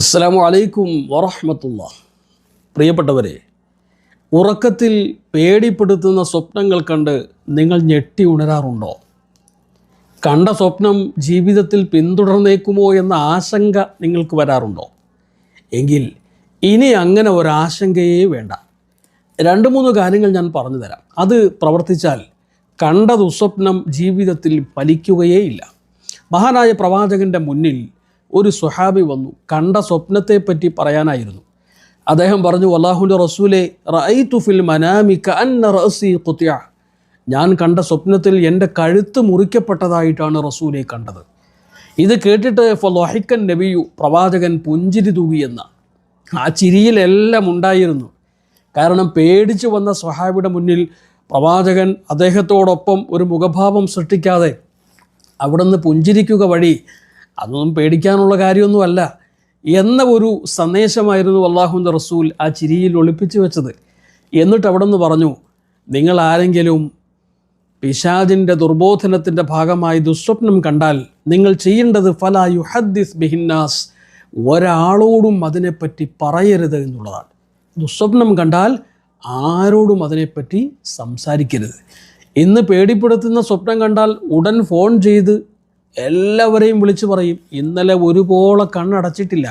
അസ്സലാമു അലൈക്കും വറഹ്മത്തുള്ളാഹി. പ്രിയപ്പെട്ടവരെ, ഉറക്കത്തിൽ പേടിപ്പെടുത്തുന്ന സ്വപ്നങ്ങൾ കണ്ട് നിങ്ങൾ ഞെട്ടി ഉണരാറുണ്ടോ? കണ്ട സ്വപ്നം ജീവിതത്തിൽ പിന്തുടർന്നേക്കുമോ എന്ന ആശങ്ക നിങ്ങൾക്ക് വരാറുണ്ടോ? എങ്കിൽ ഇനി അങ്ങനെ ഒരാശങ്കയേ വേണ്ട. 2-3 കാര്യങ്ങൾ ഞാൻ പറഞ്ഞു തരാം. അത് പ്രവർത്തിച്ചാൽ കണ്ട ദുസ്വപ്നം ജീവിതത്തിൽ ഫലിക്കുകയേയില്ല. മഹാനായ പ്രവാചകൻ്റെ മുന്നിൽ ഒരു സ്വഹാബി വന്നു. കണ്ട സ്വപ്നത്തെപ്പറ്റി പറയാനായിരുന്നു. അദ്ദേഹം പറഞ്ഞു, അല്ലാഹുവിൻ്റെ റസൂലേ, റഅയ്തു ഫിൽ മനാമി കഅന്ന റഅസി ഖുതിഅ. ഞാൻ കണ്ട സ്വപ്നത്തിൽ എൻ്റെ കഴുത്ത് മുറിക്കപ്പെട്ടതായിട്ടാണ് റസൂലെ കണ്ടത്. ഇത് കേട്ടിട്ട് ഫളഹിക്കൻ നബിയു, പ്രവാചകൻ പുഞ്ചിരി തൂകിയെന്ന ആ ചിരിയിലെല്ലാം ഉണ്ടായിരുന്നു. കാരണം പേടിച്ചു വന്ന സ്വഹാബിയുടെ മുന്നിൽ പ്രവാചകൻ അദ്ദേഹത്തോടൊപ്പം ഒരു മുഖഭാവം സൃഷ്ടിക്കാതെ അവിടുന്ന് പുഞ്ചിരിക്കുക വഴി അതൊന്നും പേടിക്കാനുള്ള കാര്യമൊന്നുമല്ല എന്ന ഒരു സന്ദേശമായിരുന്നു അല്ലാഹുവിൻ്റെ റസൂൽ ആ ചിരിയിൽ ഒളിപ്പിച്ചു വെച്ചത്. എന്നിട്ട് അവിടെ നിന്ന് പറഞ്ഞു, നിങ്ങൾ ആരെങ്കിലും പിശാചിൻ്റെ ദുർബോധനത്തിൻ്റെ ഭാഗമായി ദുസ്വപ്നം കണ്ടാൽ നിങ്ങൾ ചെയ്യേണ്ടത് ഫലാ യുഹദ്ദിസ് ബിഹിന്നാസ്, ഒരാളോടും അതിനെപ്പറ്റി പറയരുത് എന്നുള്ളതാണ്. ദുസ്വപ്നം കണ്ടാൽ ആരോടും അതിനെപ്പറ്റി സംസാരിക്കരുത്. ഇന്ന് പേടിപ്പെടുത്തുന്ന സ്വപ്നം കണ്ടാൽ ഉടൻ ഫോൺ ചെയ്ത് എല്ലാവരെയും വിളിച്ചു പറയും, ഇന്നലെ ഒരുപോലെ കണ്ണടച്ചിട്ടില്ല,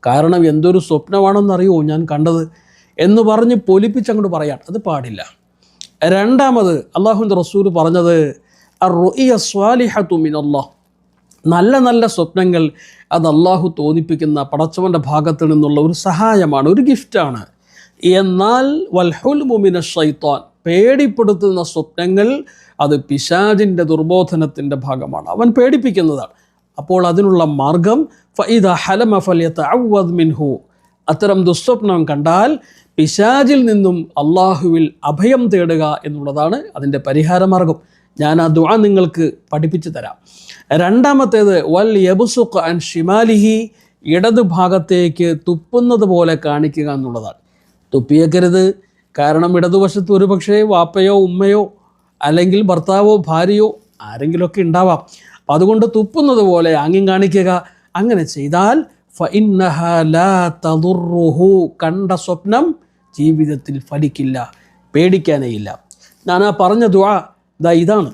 കാരണം എന്തൊരു സ്വപ്നമാണെന്നറിയോ ഞാൻ കണ്ടത് എന്ന് പറഞ്ഞ് പൊലിപ്പിച്ചങ്ങോട്ട് പറയാൻ അത് പാടില്ല. രണ്ടാമത് അല്ലാഹുവിൻ്റെ റസൂൽ പറഞ്ഞത് അർറുഇയ സ്വാലിഹതു മിനല്ലാഹ്, നല്ല നല്ല സ്വപ്നങ്ങൾ അത് അല്ലാഹു തോന്നിപ്പിക്കുന്ന പടച്ചവൻ്റെ ഭാഗത്ത് നിന്നുള്ള ഒരു സഹായമാണ്, ഒരു ഗിഫ്റ്റാണ്. എന്നാൽ വൽഹുൽമു മിനശ് ശൈത്താൻ, പേടിപ്പെടുത്തുന്ന സ്വപ്നങ്ങൾ അത് പിശാചിൻ്റെ ദുർബോധനത്തിൻ്റെ ഭാഗമാണ്, അവൻ പേടിപ്പിക്കുന്നതാണ്. അപ്പോൾ അതിനുള്ള മാർഗം ഫഇദാ ഹലമ ഫൽയതഅവദ് മിൻഹു, അത്തരം ദുസ്വപ്നം കണ്ടാൽ പിശാചിൽ നിന്നും അള്ളാഹുവിൽ അഭയം തേടുക എന്നുള്ളതാണ് അതിൻ്റെ പരിഹാര മാർഗം. ഞാൻ ആ ദുആ നിങ്ങൾക്ക് പഠിപ്പിച്ചു തരാം. രണ്ടാമത്തേത് വൽ യബ്സുഖ് അൻ ഷിമാലിഹി, ഇടതു ഭാഗത്തേക്ക് തുപ്പുന്നത് പോലെ കാണിക്കുക എന്നുള്ളതാണ്. തുപ്പിയേക്കരുത്, കാരണം ഇടതുവശത്ത് ഒരുപക്ഷെ വാപ്പയോ ഉമ്മയോ അല്ലെങ്കിൽ ഭർത്താവോ ഭാര്യയോ ആരെങ്കിലുമൊക്കെ ഉണ്ടാവാം. അപ്പം അതുകൊണ്ട് തുപ്പുന്നത് പോലെ ആംഗ്യം കാണിക്കുക. അങ്ങനെ ചെയ്താൽ ഫഇന്നഹാ ലാ തദുറുഹു, കണ്ട സ്വപ്നം ജീവിതത്തിൽ ഫലിക്കില്ല, പേടിക്കാനേ ഇല്ല. ഞാൻ ആ പറഞ്ഞ ദുആ ഇതാണ്,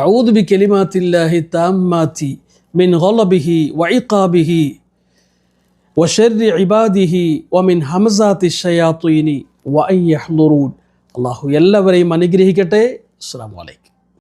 അഊദു ബികലിമാത്തില്ലാഹി താമ്മാതി മിൻ ഗളബിഹി വഇഖാബിഹി വശർരി ഇബാദിഹി വമിൻ ഹമസാത്തി ശയാത്തീനി വഅൻ യഹ്ളുറൂൻ. അല്ലാഹു എല്ലാവരെയും അനുഗ്രഹിക്കട്ടെ. അസ്സലാമു അലൈക്കും.